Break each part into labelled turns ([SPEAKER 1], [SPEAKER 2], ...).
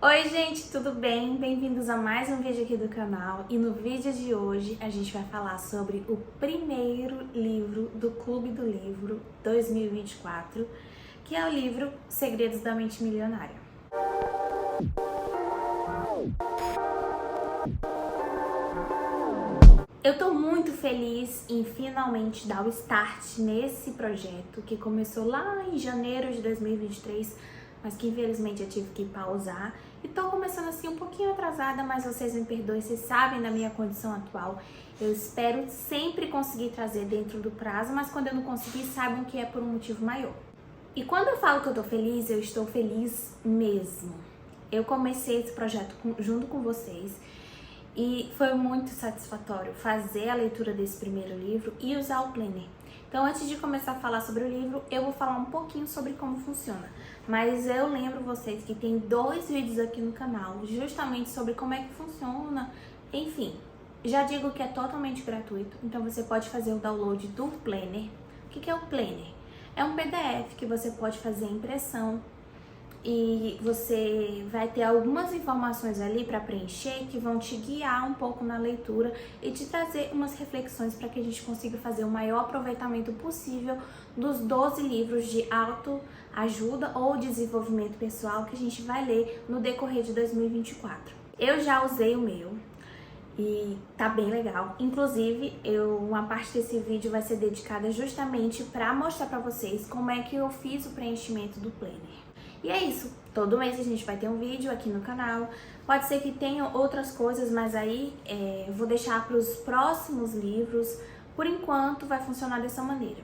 [SPEAKER 1] Oi gente, tudo bem? Bem-vindos a mais um vídeo aqui do canal e no vídeo de hoje a gente vai falar sobre o primeiro livro do Clube do Livro 2024, que é o livro Segredos da Mente Milionária. Eu tô muito feliz em finalmente dar o start nesse projeto que começou lá em janeiro de 2023, mas que infelizmente eu tive que pausar. E tô começando assim um pouquinho atrasada, mas vocês me perdoem, vocês sabem da minha condição atual. Eu espero sempre conseguir trazer dentro do prazo, mas quando eu não conseguir, saibam que é por um motivo maior. E quando eu falo que eu tô feliz, eu estou feliz mesmo. Eu comecei esse projeto junto com vocês e foi muito satisfatório fazer a leitura desse primeiro livro e usar o planner. Então, antes de começar a falar sobre o livro, eu vou falar um pouquinho sobre como funciona. Mas eu lembro vocês que tem 2 vídeos aqui no canal, justamente sobre como é que funciona. Enfim, já digo que é totalmente gratuito, então você pode fazer o download do planner. O que é o planner? É um PDF que você pode fazer a impressão, e você vai ter algumas informações ali para preencher que vão te guiar um pouco na leitura e te trazer umas reflexões para que a gente consiga fazer o maior aproveitamento possível dos 12 livros de autoajuda ou desenvolvimento pessoal que a gente vai ler no decorrer de 2024. Eu já usei o meu e tá bem legal. Inclusive, uma parte desse vídeo vai ser dedicada justamente para mostrar para vocês como é que eu fiz o preenchimento do planner. E é isso, todo mês a gente vai ter um vídeo aqui no canal. Pode ser que tenha outras coisas, mas aí eu vou deixar para os próximos livros. Por enquanto vai funcionar dessa maneira: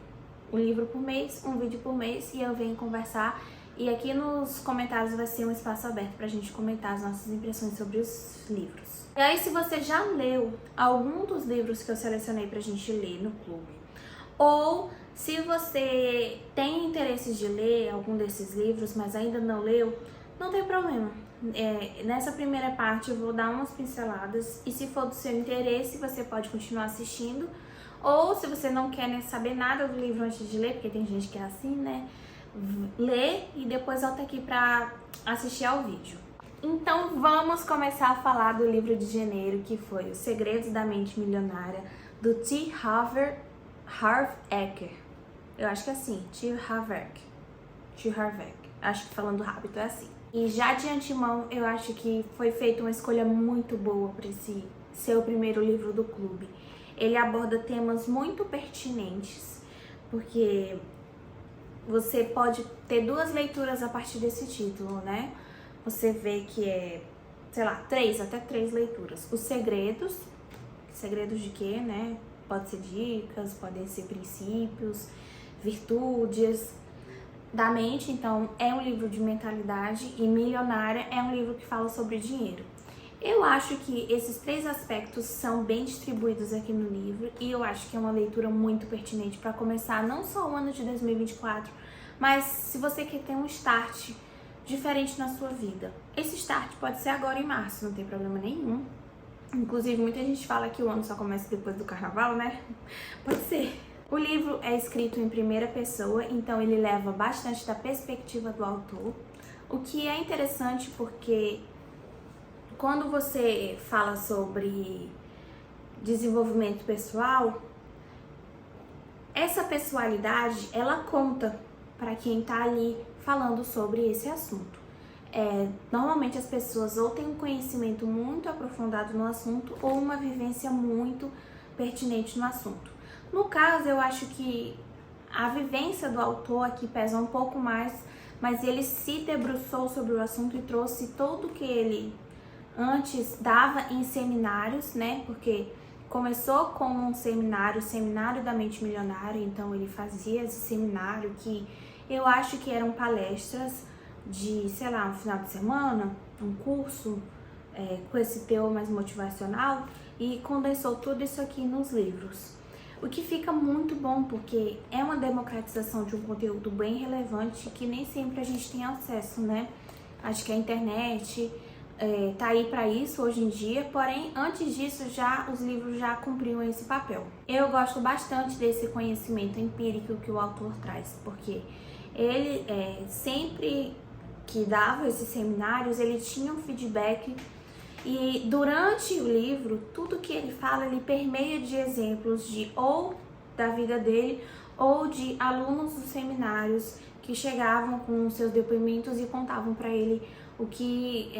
[SPEAKER 1] um livro por mês, um vídeo por mês, e eu venho conversar. E aqui nos comentários vai ser um espaço aberto pra gente comentar as nossas impressões sobre os livros. E aí, se você já leu algum dos livros que eu selecionei pra gente ler no clube, ou se você tem interesse de ler algum desses livros, mas ainda não leu, não tem problema. Nessa primeira parte eu vou dar umas pinceladas e se for do seu interesse, você pode continuar assistindo. Ou se você não quer nem saber nada do livro antes de ler, porque tem gente que é assim, né? Lê e depois volta aqui pra assistir ao vídeo. Então vamos começar a falar do livro de janeiro, que foi Os Segredos da Mente Milionária, do T. Harv Eker. Eu acho que é assim, T. Harv Eker. Acho que falando rápido é assim. E já de antemão, eu acho que foi feita uma escolha muito boa para esse ser o primeiro livro do clube. Ele aborda temas muito pertinentes, porque você pode ter 2 leituras a partir desse título, né? Você vê que é, sei lá, até 3 leituras. Os segredos de quê, né? Pode ser dicas, podem ser princípios, virtudes da mente. Então, é um livro de mentalidade, e Milionária é um livro que fala sobre dinheiro. Eu acho que esses 3 aspectos são bem distribuídos aqui no livro, e eu acho que é uma leitura muito pertinente para começar não só o ano de 2024, mas se você quer ter um start diferente na sua vida. Esse start pode ser agora em março, não tem problema nenhum. Inclusive, muita gente fala que o ano só começa depois do carnaval, né? Pode ser. O livro é escrito em primeira pessoa, então ele leva bastante da perspectiva do autor, o que é interessante porque quando você fala sobre desenvolvimento pessoal, essa pessoalidade, ela conta para quem tá ali falando sobre esse assunto. Normalmente as pessoas ou têm um conhecimento muito aprofundado no assunto ou uma vivência muito pertinente no assunto. No caso, eu acho que a vivência do autor aqui pesa um pouco mais, mas ele se debruçou sobre o assunto e trouxe tudo que ele antes dava em seminários, né? Porque começou com um seminário da mente milionária, então ele fazia esse seminário que eu acho que eram palestras de, sei lá, um final de semana, um curso com esse teor mais motivacional, e condensou tudo isso aqui nos livros. O que fica muito bom, porque é uma democratização de um conteúdo bem relevante que nem sempre a gente tem acesso, né? Acho que a internet tá aí para isso hoje em dia, porém antes disso os livros já cumpriam esse papel. Eu gosto bastante desse conhecimento empírico que o autor traz, porque ele sempre que dava esses seminários, ele tinha um feedback e durante o livro, tudo que ele fala, ele permeia de exemplos de ou da vida dele ou de alunos dos seminários que chegavam com seus depoimentos e contavam para ele o que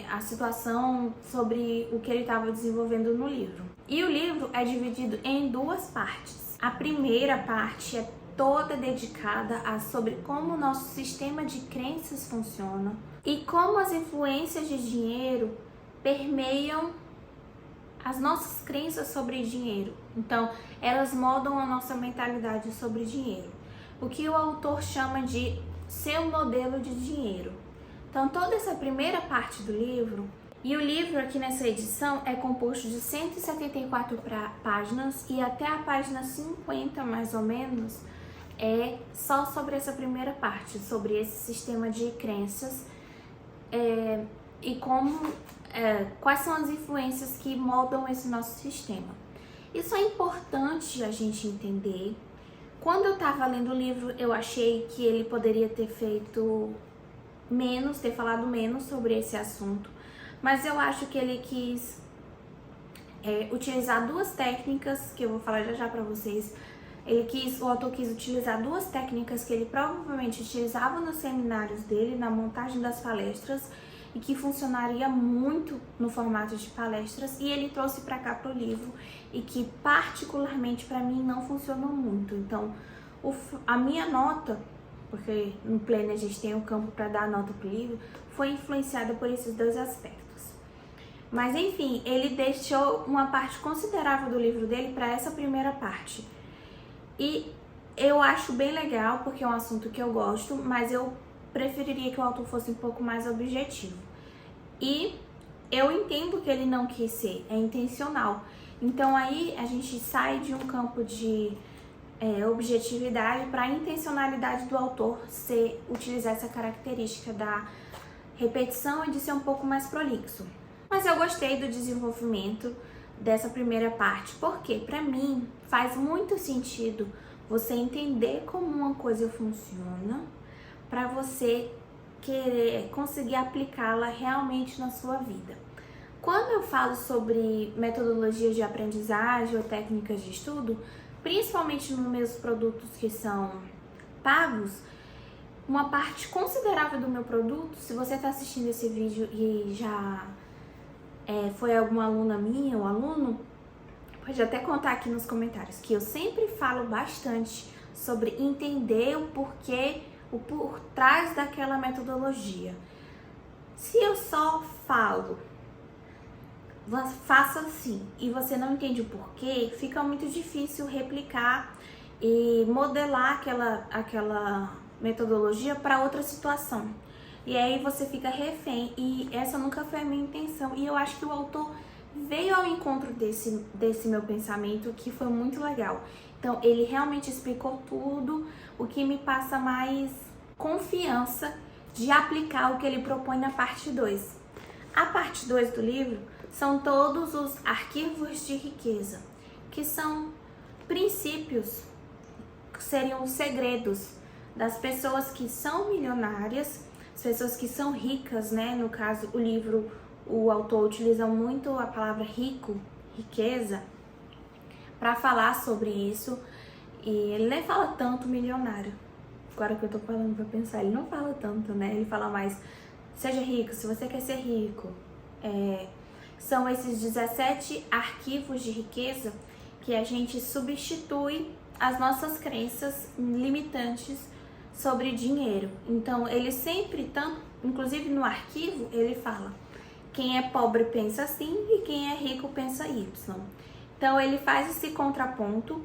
[SPEAKER 1] a situação sobre o que ele estava desenvolvendo no livro. E o livro é dividido em duas partes. A primeira parte é toda dedicada a sobre como o nosso sistema de crenças funciona e como as influências de dinheiro permeiam as nossas crenças sobre dinheiro. Então, elas moldam a nossa mentalidade sobre dinheiro. O que o autor chama de seu modelo de dinheiro. Então, toda essa primeira parte do livro, e o livro aqui nessa edição é composto de 174 páginas e até a página 50, mais ou menos, é só sobre essa primeira parte, sobre esse sistema de crenças e quais são as influências que moldam esse nosso sistema. Isso é importante a gente entender. Quando eu estava lendo o livro, eu achei que ele poderia ter ter falado menos sobre esse assunto, mas eu acho que ele quis utilizar duas técnicas, que eu vou falar já já para vocês. O autor quis utilizar duas técnicas que ele provavelmente utilizava nos seminários dele, na montagem das palestras, e que funcionaria muito no formato de palestras, e ele trouxe para cá pro livro, e que particularmente para mim não funcionou muito. Então, a minha nota, porque no Pleno a gente tem um campo para dar nota pro livro, foi influenciada por esses dois aspectos. Mas enfim, ele deixou uma parte considerável do livro dele para essa primeira parte. E eu acho bem legal, porque é um assunto que eu gosto, mas eu preferiria que o autor fosse um pouco mais objetivo. E eu entendo que ele não quis ser, é intencional. Então aí a gente sai de um campo de objetividade para a intencionalidade do autor utilizar essa característica da repetição e de ser um pouco mais prolixo. Mas eu gostei do desenvolvimento dessa primeira parte, porque para mim faz muito sentido você entender como uma coisa funciona para você querer conseguir aplicá-la realmente na sua vida. Quando eu falo sobre metodologias de aprendizagem ou técnicas de estudo, principalmente nos meus produtos que são pagos, uma parte considerável do meu produto, se você está assistindo esse vídeo e já foi alguma aluna minha ou aluno, pode até contar aqui nos comentários, que eu sempre falo bastante sobre entender o porquê, o por trás daquela metodologia. Se eu só falo, faça assim, e você não entende o porquê, fica muito difícil replicar e modelar aquela metodologia para outra situação. E aí você fica refém, e essa nunca foi a minha intenção. E eu acho que o autor veio ao encontro desse meu pensamento, que foi muito legal. Então, ele realmente explicou tudo, o que me passa mais confiança de aplicar o que ele propõe na parte 2. A parte 2 do livro são todos os arquivos de riqueza, que são princípios, que seriam os segredos das pessoas que são milionárias, as pessoas que são ricas, né? No caso, o livro, o autor utiliza muito a palavra rico, riqueza, para falar sobre isso. E ele nem fala tanto milionário. Agora que eu tô falando pra pensar, ele não fala tanto, né? Ele fala mais, seja rico, se você quer ser rico. São esses 17 arquivos de riqueza que a gente substitui as nossas crenças limitantes sobre dinheiro. Então, ele sempre, inclusive no arquivo, ele fala, quem é pobre pensa assim e quem é rico pensa Y. Então, ele faz esse contraponto,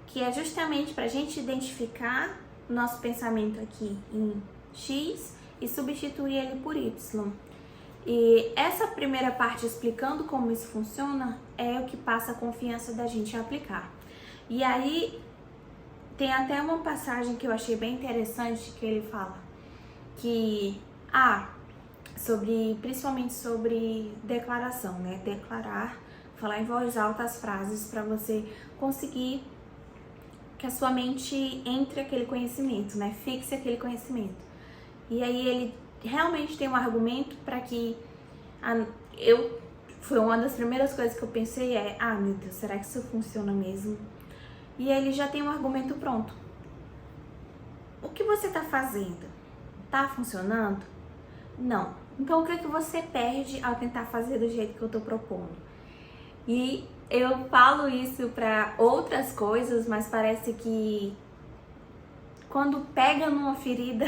[SPEAKER 1] que é justamente para a gente identificar o nosso pensamento aqui em X e substituir ele por Y. E essa primeira parte explicando como isso funciona é o que passa a confiança da gente a aplicar. E aí tem até uma passagem que eu achei bem interessante, que ele fala que principalmente sobre declaração, né? Declarar, falar em voz alta as frases para você conseguir que a sua mente entre aquele conhecimento, né? Fixe aquele conhecimento. E aí ele realmente tem um argumento para que foi uma das primeiras coisas que eu pensei meu Deus, será que isso funciona mesmo? E aí ele já tem um argumento pronto. O que você tá fazendo? Tá funcionando? Não. Então o que é que você perde ao tentar fazer do jeito que eu tô propondo? E eu falo isso para outras coisas, mas parece que quando pega numa ferida,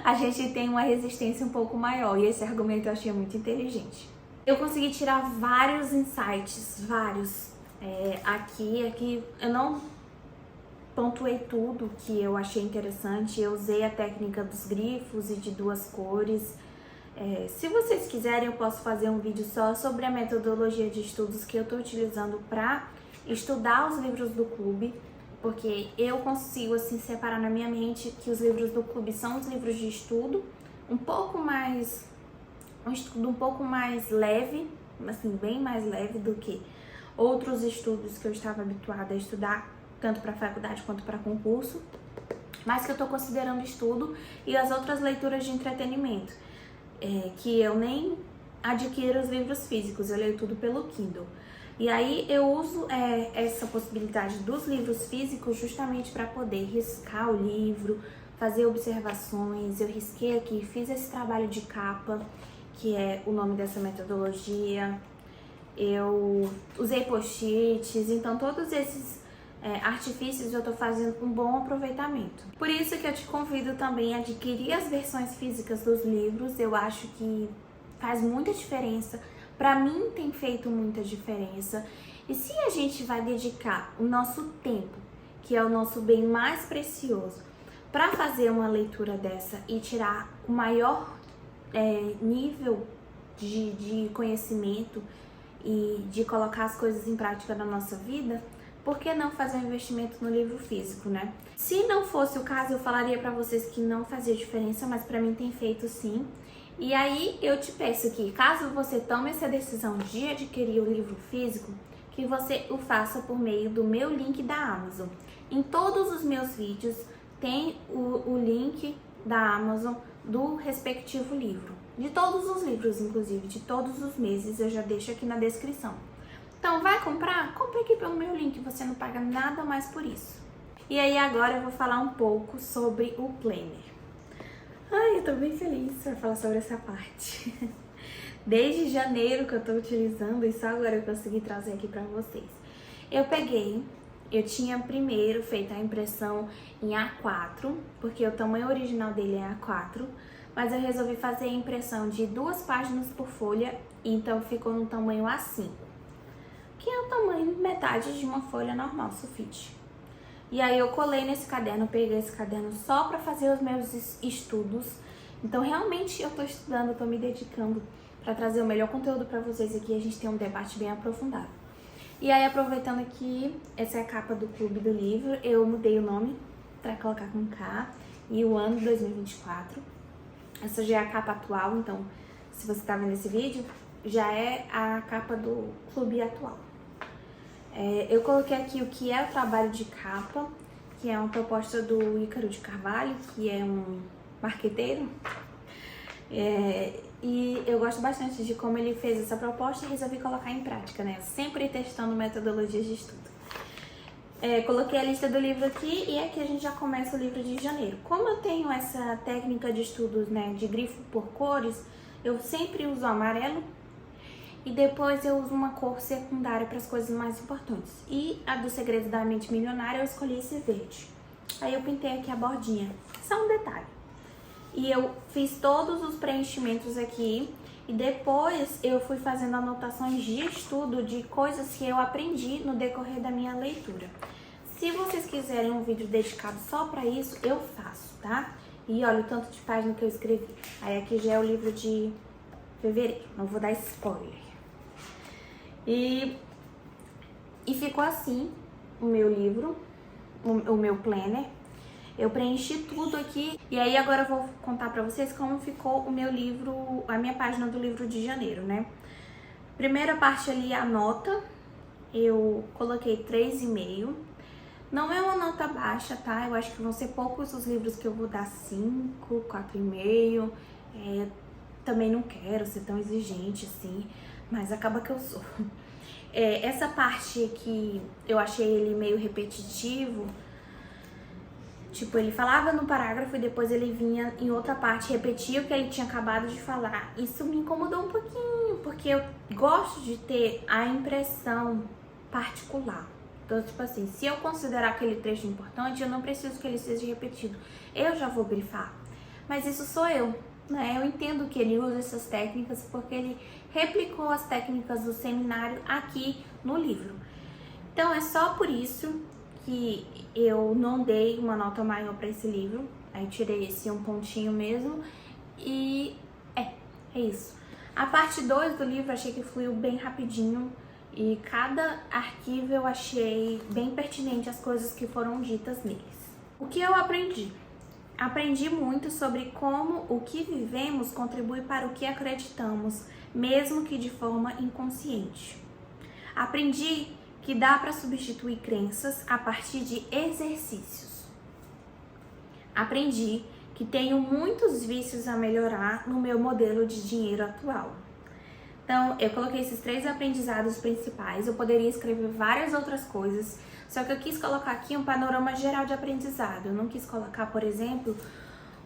[SPEAKER 1] a gente tem uma resistência um pouco maior. E esse argumento eu achei muito inteligente. Eu consegui tirar vários insights, vários. Aqui eu não pontuei tudo que eu achei interessante. Eu usei a técnica dos grifos e de duas cores. Se vocês quiserem, eu posso fazer um vídeo só sobre a metodologia de estudos que eu estou utilizando para estudar os livros do clube, porque eu consigo assim separar na minha mente que os livros do clube são os livros de estudo, um estudo um pouco mais leve, assim, bem mais leve do que outros estudos que eu estava habituada a estudar, tanto para faculdade quanto para concurso, mas que eu estou considerando estudo, e as outras leituras de entretenimento, que eu nem adquiro os livros físicos, eu leio tudo pelo Kindle. E aí eu uso essa possibilidade dos livros físicos justamente para poder riscar o livro, fazer observações. Eu risquei aqui, fiz esse trabalho de capa, que é o nome dessa metodologia. Eu usei post-its, então todos esses artifícios eu tô fazendo com bom aproveitamento. Por isso que eu te convido também a adquirir as versões físicas dos livros. Eu acho que faz muita diferença. Pra mim tem feito muita diferença. E se a gente vai dedicar o nosso tempo, que é o nosso bem mais precioso, para fazer uma leitura dessa e tirar o maior nível de conhecimento e de colocar as coisas em prática na nossa vida, por que não fazer um investimento no livro físico, né? Se não fosse o caso, eu falaria pra vocês que não fazia diferença, mas pra mim tem feito sim. E aí eu te peço que, caso você tome essa decisão de adquirir o livro físico, que você o faça por meio do meu link da Amazon. Em todos os meus vídeos tem o link da Amazon do respectivo livro. De todos os livros, inclusive, de todos os meses, eu já deixo aqui na descrição. Então, vai comprar? Compre aqui pelo meu link, você não paga nada mais por isso. E aí agora eu vou falar um pouco sobre o planner. Ai, eu tô bem feliz pra falar sobre essa parte. Desde janeiro que eu tô utilizando e só agora eu consegui trazer aqui pra vocês. Eu tinha primeiro feito a impressão em A4, porque o tamanho original dele é A4, mas eu resolvi fazer a impressão de 2 páginas por folha, então ficou no tamanho A5, que é o tamanho metade de uma folha normal, sulfite. E aí eu colei nesse caderno, peguei esse caderno só pra fazer os meus estudos. Então realmente eu tô estudando, eu tô me dedicando pra trazer o melhor conteúdo pra vocês aqui, a gente tem um debate bem aprofundado. E aí, aproveitando que essa é a capa do Clube do Livro, eu mudei o nome pra colocar com K e o ano 2024. Essa já é a capa atual, então se você tá vendo esse vídeo, já é a capa do clube atual. Eu coloquei aqui o que é o trabalho de capa, que é uma proposta do Ícaro de Carvalho, que é um marqueteiro. E eu gosto bastante de como ele fez essa proposta e resolvi colocar em prática, né? Sempre testando metodologias de estudo. Coloquei a lista do livro aqui e aqui a gente já começa o livro de janeiro. Como eu tenho essa técnica de estudos, né, de grifo por cores, eu sempre uso amarelo e depois eu uso uma cor secundária para as coisas mais importantes. E a do Segredo da Mente Milionária eu escolhi esse verde. Aí eu pintei aqui a bordinha, só um detalhe. E eu fiz todos os preenchimentos aqui e depois eu fui fazendo anotações de estudo de coisas que eu aprendi no decorrer da minha leitura. Se vocês quiserem um vídeo dedicado só pra isso, eu faço, tá? E olha o tanto de página que eu escrevi. Aí aqui já é o livro de fevereiro, não vou dar spoiler. E ficou assim o meu livro, o meu planner. Eu preenchi tudo aqui e aí agora eu vou contar pra vocês como ficou o meu livro, a minha página do livro de janeiro, né? Primeira parte ali, a nota, eu coloquei 3,5. Não é uma nota baixa, tá? Eu acho que vão ser poucos os livros que eu vou dar 5, 4,5. Também não quero ser tão exigente assim, mas acaba que eu sou. Essa parte aqui eu achei ele meio repetitivo. Tipo, ele falava no parágrafo e depois ele vinha em outra parte, repetia o que ele tinha acabado de falar. Isso me incomodou um pouquinho, porque eu gosto de ter a impressão particular. Então, tipo assim, se eu considerar aquele trecho importante, eu não preciso que ele seja repetido. Eu já vou grifar. Mas isso sou eu, né? Eu entendo que ele usa essas técnicas porque ele replicou as técnicas do seminário aqui no livro. Então, é só por isso que eu não dei uma nota maior para esse livro. Aí tirei esse um pontinho mesmo. E é isso. A parte 2 do livro eu achei que fluiu bem rapidinho. E cada arquivo eu achei bem pertinente as coisas que foram ditas neles. O que eu aprendi? Aprendi muito sobre como o que vivemos contribui para o que acreditamos, mesmo que de forma inconsciente. Aprendi que dá para substituir crenças a partir de exercícios. Aprendi que tenho muitos vícios a melhorar no meu modelo de dinheiro atual. Então, eu coloquei esses 3 aprendizados principais. Eu poderia escrever várias outras coisas, só que eu quis colocar aqui um panorama geral de aprendizado. Eu não quis colocar, por exemplo,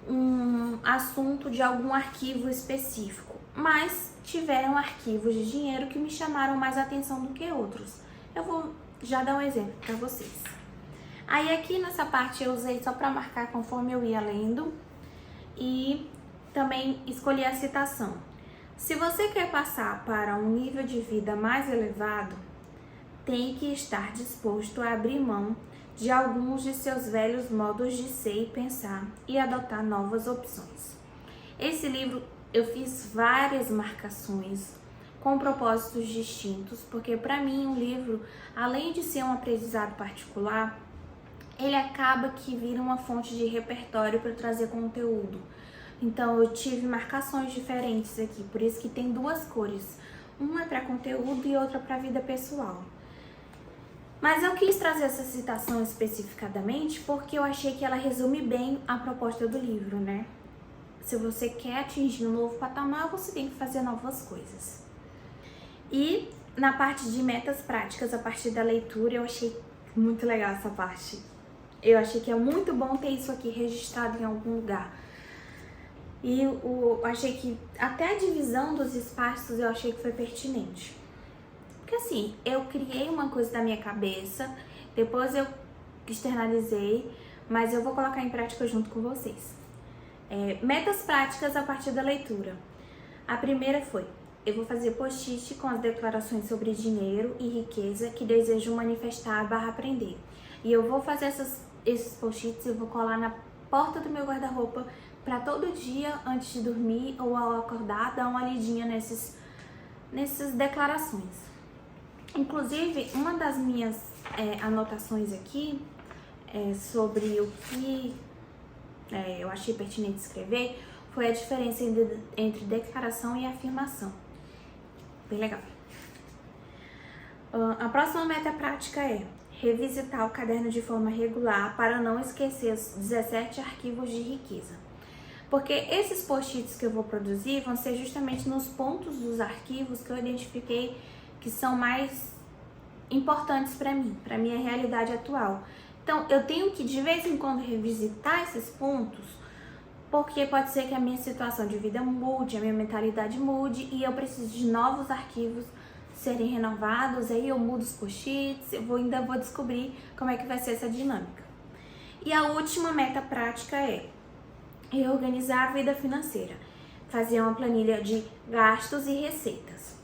[SPEAKER 1] um assunto de algum arquivo específico, mas tiveram arquivos de dinheiro que me chamaram mais atenção do que outros. Eu vou já dar um exemplo para vocês. Aí aqui nessa parte eu usei só para marcar conforme eu ia lendo e também escolhi a citação. Se você quer passar para um nível de vida mais elevado, tem que estar disposto a abrir mão de alguns de seus velhos modos de ser e pensar e adotar novas opções. Esse livro eu fiz várias marcações com propósitos distintos, porque para mim um livro, além de ser um aprendizado particular, ele acaba que vira uma fonte de repertório para trazer conteúdo. Então eu tive marcações diferentes aqui, por isso que tem 2 cores. Uma é para conteúdo e outra para vida pessoal. Mas eu quis trazer essa citação especificadamente porque eu achei que ela resume bem a proposta do livro, né? Se você quer atingir um novo patamar, você tem que fazer novas coisas. E na parte de metas práticas, a partir da leitura, eu achei muito legal essa parte. Eu achei que é muito bom ter isso aqui registrado em algum lugar. E eu achei que até a divisão dos espaços eu achei que foi pertinente. Porque assim, eu criei uma coisa da minha cabeça, depois eu externalizei, mas eu vou colocar em prática junto com vocês. Metas práticas a partir da leitura. A primeira foi: eu vou fazer post-it com as declarações sobre dinheiro e riqueza que desejo manifestar / aprender. E eu vou fazer esses post-its e vou colar na porta do meu guarda-roupa para todo dia, antes de dormir ou ao acordar, dar uma lidinha nessas declarações. Inclusive, uma das minhas anotações aqui sobre o que eu achei pertinente escrever foi a diferença entre declaração e afirmação. Bem legal. A próxima meta prática é revisitar o caderno de forma regular para não esquecer os 17 arquivos de riqueza. Porque esses post-its que eu vou produzir vão ser justamente nos pontos dos arquivos que eu identifiquei que são mais importantes para mim, para minha realidade atual. Então, eu tenho que de vez em quando revisitar esses pontos, porque pode ser que a minha situação de vida mude, a minha mentalidade mude e eu preciso de novos arquivos serem renovados. Aí eu mudo os post-its, ainda vou descobrir como é que vai ser essa dinâmica. E a última meta prática é reorganizar a vida financeira, fazer uma planilha de gastos e receitas.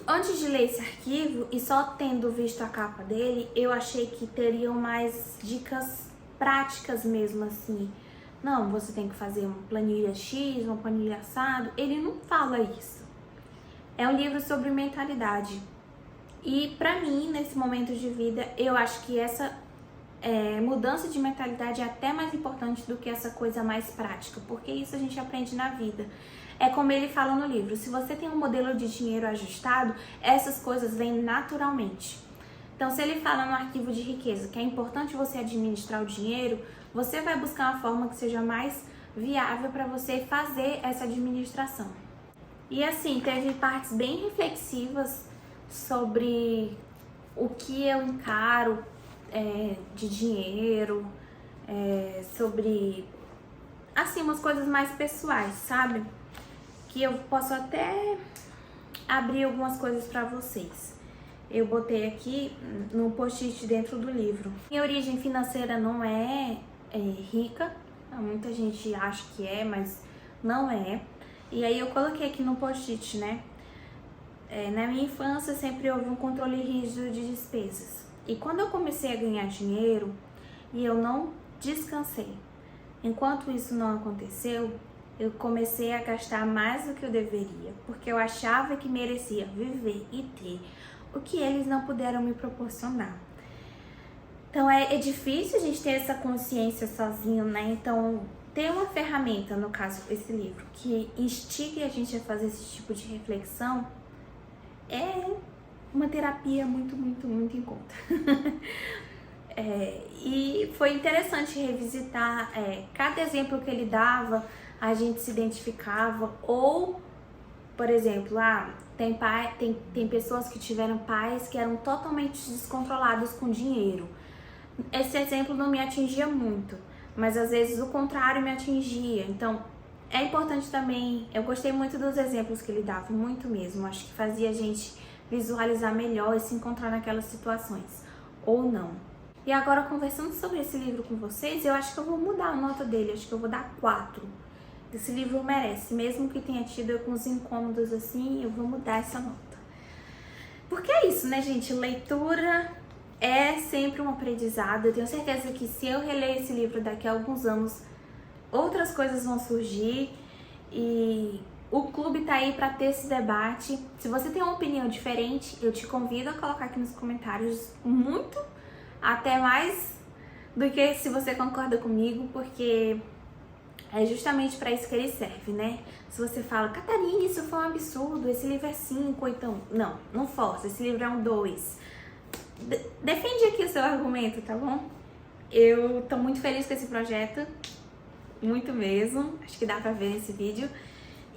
[SPEAKER 1] Antes de ler esse arquivo e só tendo visto a capa dele, eu achei que teriam mais dicas práticas mesmo, assim. Não, você tem que fazer uma planilha X, uma planilha assado. Ele não fala isso. É um livro sobre mentalidade. E pra mim, nesse momento de vida, eu acho que essa mudança de mentalidade é até mais importante do que essa coisa mais prática, porque isso a gente aprende na vida. É como ele fala no livro: se você tem um modelo de dinheiro ajustado, essas coisas vêm naturalmente. Então, se ele fala no arquivo de riqueza que é importante você administrar o dinheiro, você vai buscar uma forma que seja mais viável para você fazer essa administração. E assim, teve partes bem reflexivas sobre o que eu encaro de dinheiro, sobre, assim, umas coisas mais pessoais, sabe? Que eu posso até abrir algumas coisas para vocês. Eu botei aqui no post-it dentro do livro. Minha origem financeira não é rica, muita gente acha que é, mas não é. E aí eu coloquei aqui no post-it, né? Na minha infância sempre houve um controle rígido de despesas. E quando eu comecei a ganhar dinheiro e eu não descansei, enquanto isso não aconteceu, eu comecei a gastar mais do que eu deveria, porque eu achava que merecia viver e ter o que eles não puderam me proporcionar. Então é difícil a gente ter essa consciência sozinho, né? Então ter uma ferramenta, no caso esse livro, que instigue a gente a fazer esse tipo de reflexão é uma terapia muito em conta. E foi interessante revisitar cada exemplo que ele dava, a gente se identificava, ou, por exemplo, tem pessoas que tiveram pais que eram totalmente descontrolados com dinheiro. Esse exemplo não me atingia muito, mas às vezes o contrário me atingia. Então é importante também, eu gostei muito dos exemplos que ele dava, muito mesmo. Acho que fazia a gente visualizar melhor e se encontrar naquelas situações, ou não. E agora, conversando sobre esse livro com vocês, eu acho que eu vou mudar a nota dele, acho que eu vou dar 4. Esse livro merece, mesmo que tenha tido alguns incômodos assim, eu vou mudar essa nota. Porque é isso, né, gente? Leitura é sempre um aprendizado. Eu tenho certeza que se eu reler esse livro daqui a alguns anos, outras coisas vão surgir e o clube tá aí para ter esse debate. Se você tem uma opinião diferente, eu te convido a colocar aqui nos comentários, muito, até mais do que se você concorda comigo, porque é justamente para isso que ele serve, né? Se você fala, Catarina, isso foi um absurdo, esse livro é 5, então... Não força, esse livro é um 2. Defende aqui o seu argumento, tá bom? Eu tô muito feliz com esse projeto, muito mesmo, acho que dá pra ver nesse vídeo.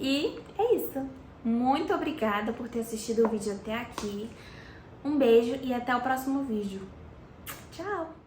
[SPEAKER 1] E é isso. Muito obrigada por ter assistido o vídeo até aqui. Um beijo e até o próximo vídeo. Tchau!